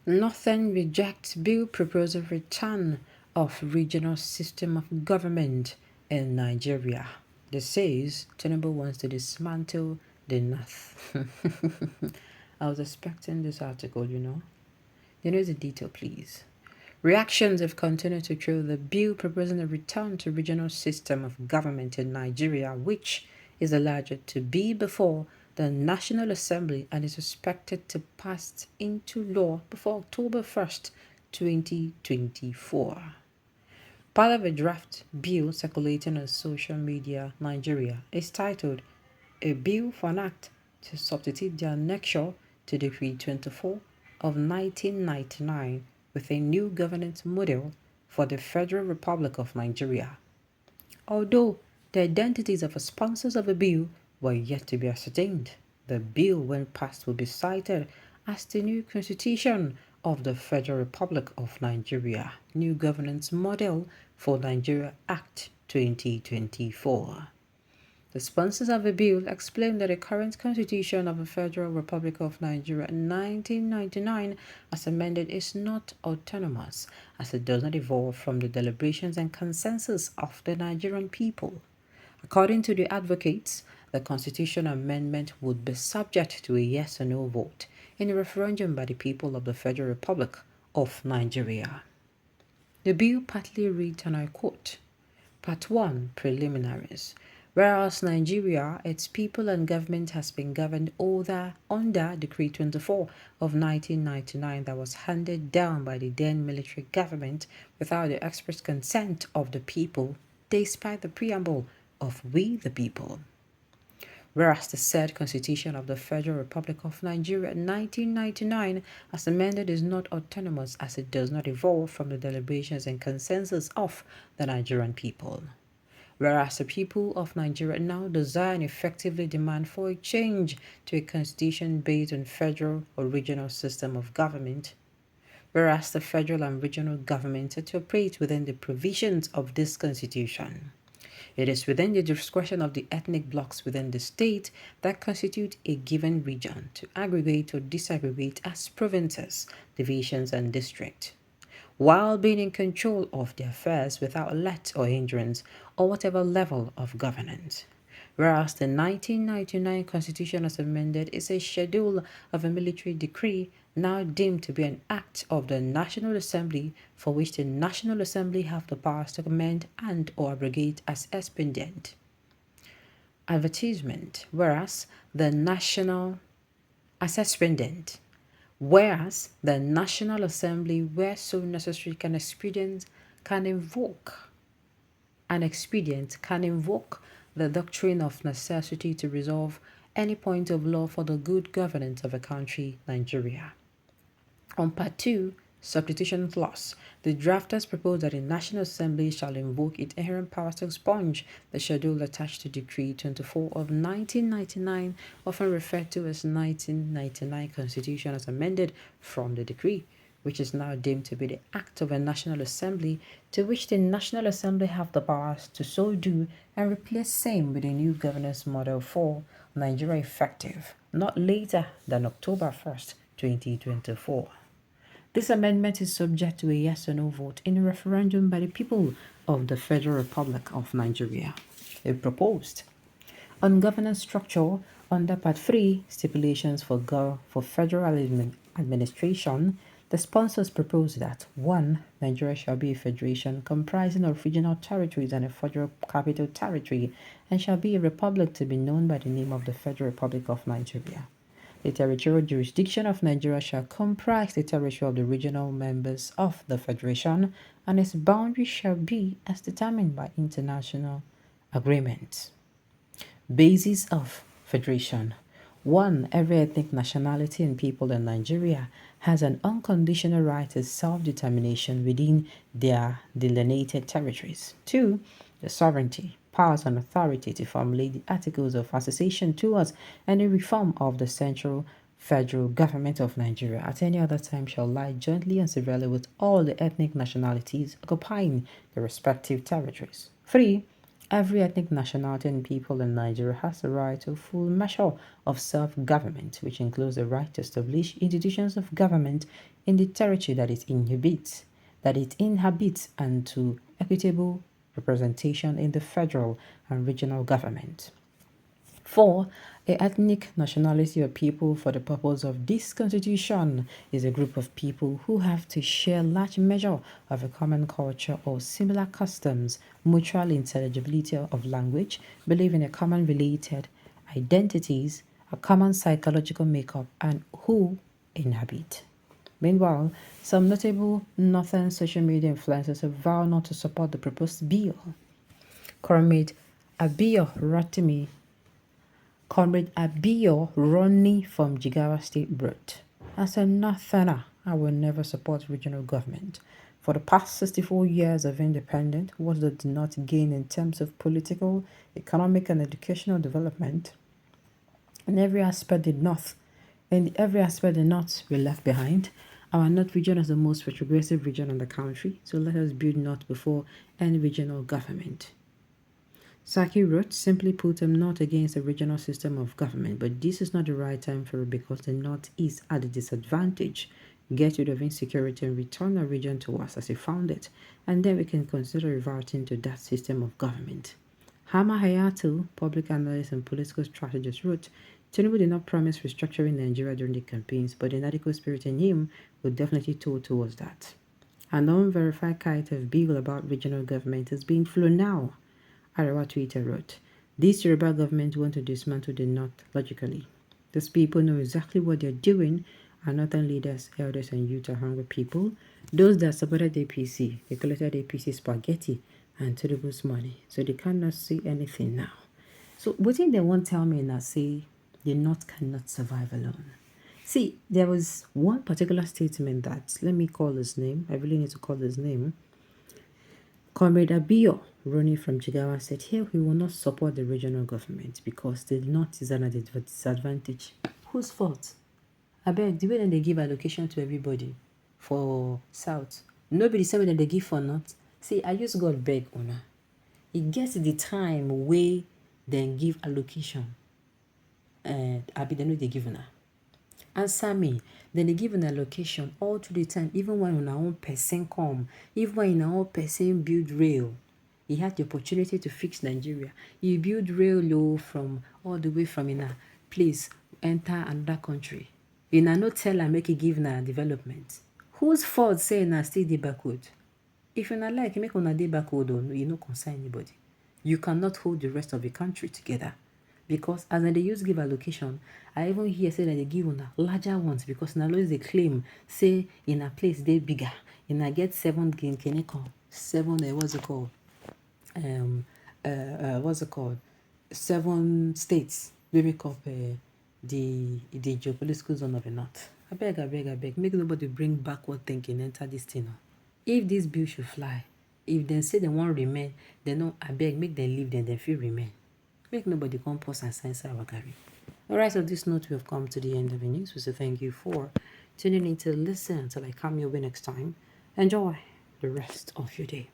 Northern rejects bill proposal return of regional system of government in Nigeria. This says Tinubu wants to dismantle the North. I was expecting this article, you know. You know the detail, please. Reactions have continued to trail the bill proposing a return to regional system of government in Nigeria, which is alleged to be before the National Assembly and is expected to pass into law before October 1st, 2024. Part of a draft bill circulating on social media Nigeria is titled A Bill for an Act to Substitute the Annexure to Decree 24 of 1999 with a new governance model for the Federal Republic of Nigeria. Although the identities of the sponsors of the bill were yet to be ascertained, the bill, when passed, will be cited as the new Constitution of the Federal Republic of Nigeria, New Governance Model for Nigeria Act 2024. The sponsors of the bill explained that the current Constitution of the Federal Republic of Nigeria in 1999, as amended, is not autonomous, as it does not evolve from the deliberations and consensus of the Nigerian people. According to the advocates, the Constitution amendment would be subject to a yes or no vote in a referendum by the people of the Federal Republic of Nigeria. The bill partly reads, and I quote, Part 1, Preliminaries. Whereas Nigeria, its people and government has been governed under Decree 24 of 1999 that was handed down by the then military government without the express consent of the people, despite the preamble of We the People. Whereas the said Constitution of the Federal Republic of Nigeria in 1999, as amended, is not autonomous, as it does not evolve from the deliberations and consensus of the Nigerian people. Whereas the people of Nigeria now desire and effectively demand for a change to a constitution based on federal or regional system of government. Whereas the federal and regional governments are to operate within the provisions of this constitution. It is within the discretion of the ethnic blocs within the state that constitute a given region to aggregate or disaggregate as provinces, divisions, and districts, while being in control of their affairs without let or hindrance or whatever level of governance. Whereas the 1999 Constitution as amended is a schedule of a military decree now deemed to be an act of the National Assembly, for which the National Assembly have the powers to amend and or abrogate as expedient. Advertisement. Whereas the National Assembly, where so necessary, can invoke the doctrine of necessity to resolve any point of law for the good governance of a country, Nigeria. On Part 2, Substitution Clause, the drafters propose that the National Assembly shall invoke its inherent powers to expunge the schedule attached to Decree 24 of 1999, often referred to as 1999 Constitution as amended from the decree, which is now deemed to be the act of a National Assembly, to which the National Assembly have the powers to so do, and replace same with a new governance model for Nigeria effective not later than October 1st, 2024. This amendment is subject to a yes or no vote in a referendum by the people of the Federal Republic of Nigeria. It proposed on governance structure under Part 3, Stipulations for Federal Administration. The sponsors propose that 1. Nigeria shall be a federation comprising of regional territories and a federal capital territory, and shall be a republic to be known by the name of the Federal Republic of Nigeria. The territorial jurisdiction of Nigeria shall comprise the territory of the regional members of the Federation, and its boundaries shall be as determined by international agreements. Basis of Federation. 1. Every ethnic nationality and people in Nigeria has an unconditional right to self-determination within their delineated territories. 2. The sovereignty, powers and authority to formulate the Articles of Association towards any reform of the Central Federal Government of Nigeria at any other time shall lie jointly and severally with all the ethnic nationalities occupying the respective territories. 3. Every ethnic nationality and people in Nigeria has the right to a full measure of self-government, which includes the right to establish institutions of government in the territory that it inhabits, and to equitable representation in the federal and regional government. 4. A ethnic nationality or people for the purpose of this constitution is a group of people who have to share large measure of a common culture or similar customs, mutual intelligibility of language, believe in a common related identities, a common psychological makeup, and who inhabit. Meanwhile, some notable northern social media influencers have vowed not to support the proposed bill. Comrade Abiyo Rotimi Comrade Abiyo Ronnie from Jigawa State wrote, "As a Northerner, I will never support regional government. For the past 64 years of independence, what they did not gain in terms of political, economic, and educational development, in every aspect the North were left behind. Our North region is the most retrogressive region in the country, so let us build North before any regional government." Saki wrote, "Simply put, I'm not against a regional system of government, but this is not the right time for it because the North is at a disadvantage. Get rid of insecurity and return our region to us as we found it, and then we can consider reverting to that system of government." Hama Hayato, public analyst and political strategist, wrote, "Tinubu did not promise restructuring Nigeria during the campaigns, but the inadequate spirit in him would definitely toll towards that. An unverified kite of bill about regional government is being flown now." Arawa Twitter wrote, "This Yoruba government want to dismantle the North logically. These people know exactly what they're doing. Our northern leaders, elders, and youth are hungry people. Those that supported APC, they collected APC spaghetti and Tinubu's money, so they cannot see anything now." So what thing they won't tell me now say the North cannot survive alone. See, there was one particular statement that, let me call his name, I really need to call his name. Comrade Abiyo Ronnie from Jigawa said here he will not support the regional government because the North is at a disadvantage. Whose fault? I beg, the way that they give allocation to everybody for South, nobody say that they give for North. See, I use God beg una. It gets the time way then give allocation. I be the know they give una. Answer me. Then they give an allocation all through the time, even when our own person come, even when our own person build rail. He had the opportunity to fix Nigeria. You build rail low from all the way from in a place, enter another country. You no tell and make it give na development. Whose fault say na still dey backward? If you not like, make una dey backward, or you no concern anybody. You cannot hold the rest of the country together. Because as they use give allocation, I even hear say that they give on larger ones because now always they claim say in a place they bigger. In a get 7 what's it called? What's it called? 7 states we make up the geopolitical zone of the North. I beg. Make nobody bring backward thinking enter this thing. If this bill should fly, if they say they won't remain, they know I beg make them leave, then they feel remain. Make nobody come pause and censor our carry. Alright, on this note, we have come to the end of the news. We say thank you for tuning in to listen until I come your way next time. Enjoy the rest of your day.